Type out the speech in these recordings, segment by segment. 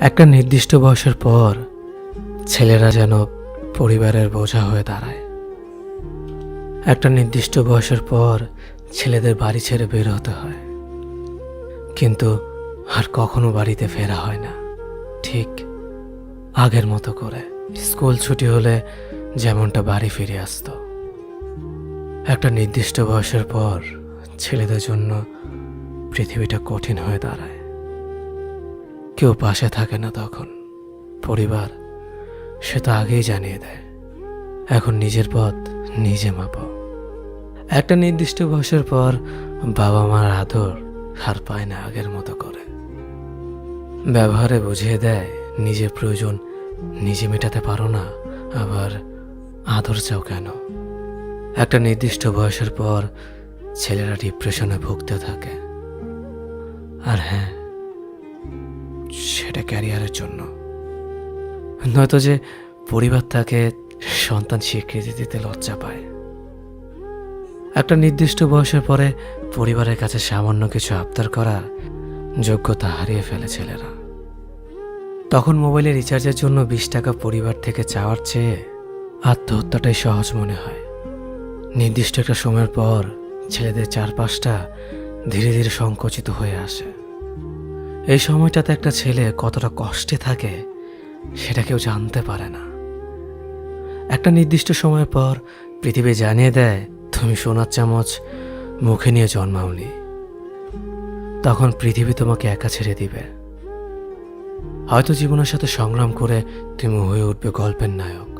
একটা নির্দিষ্ট বয়সের পর ছেলেরা যেন পরিবারের বোঝা হয়ে দাঁড়ায়। একটা নির্দিষ্ট বয়সের পর ছেলেদের বাড়ি ছেড়ে বের হতে হয়, কিন্তু আর কখনো বাড়িতে ফেরা হয় না ঠিক আগের মতো করে। স্কুল ছুটি হলে যেমনটা বাড়ি ফিরে আসতো। একটা নির্দিষ্ট বয়সের পর ছেলেদের জন্য পৃথিবীটা কঠিন হয়ে দাঁড়ায়। কেউ পাশে থাকে না তখন। পরিবার সে তো আগেই জানিয়ে দেয়, এখন নিজের পথ নিজে মাপো। একটা নির্দিষ্ট বয়সের পর বাবা মার আদর আর পায় না আগের মতো করে। ব্যবহারে বুঝিয়ে দেয় নিজের প্রয়োজন নিজে মেটাতে পারো না, আবার আদর চাও কেন। একটা নির্দিষ্ট বয়সের পর ছেলেরা ডিপ্রেশনে ভুগতে থাকে। আর হ্যাঁ, সেটা ক্যারিয়ারের জন্য, নয়তো যে পরিবার তাকে সন্তান স্বীকৃতি দিতে লজ্জা পায়। একটা নির্দিষ্ট বয়সের পরে পরিবারের কাছে সামান্য কিছু আবদার করার যোগ্যতা হারিয়ে ফেলে ছেলেরা। তখন মোবাইলের রিচার্জের জন্য 20 টাকা পরিবার থেকে চাওয়ার চেয়ে আত্মহত্যাটাই সহজ মনে হয়। নির্দিষ্ট একটা সময়ের পর ছেলেদের চারপাশটা ধীরে ধীরে সংকুচিত হয়ে আসে। এই সময়টাতে একটা ছেলে কতটা কষ্টে থাকে সেটা কেউ জানতে পারে না। একটা নির্দিষ্ট সময়ের পর পৃথিবী জানিয়ে দেয় তুমি সোনার চামচ মুখে নিয়ে জন্মাওনি। তখন পৃথিবী তোমাকে একা ছেড়ে দিবে। হয়তো জীবনের সাথে সংগ্রাম করে তুমি হয়ে উঠবে গল্পের নায়ক,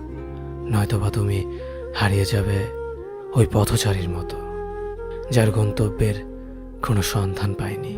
নয়তোবা তুমি হারিয়ে যাবে ওই পথচারীর মতো যার গন্তব্যের কোনো সন্ধান পায়নি।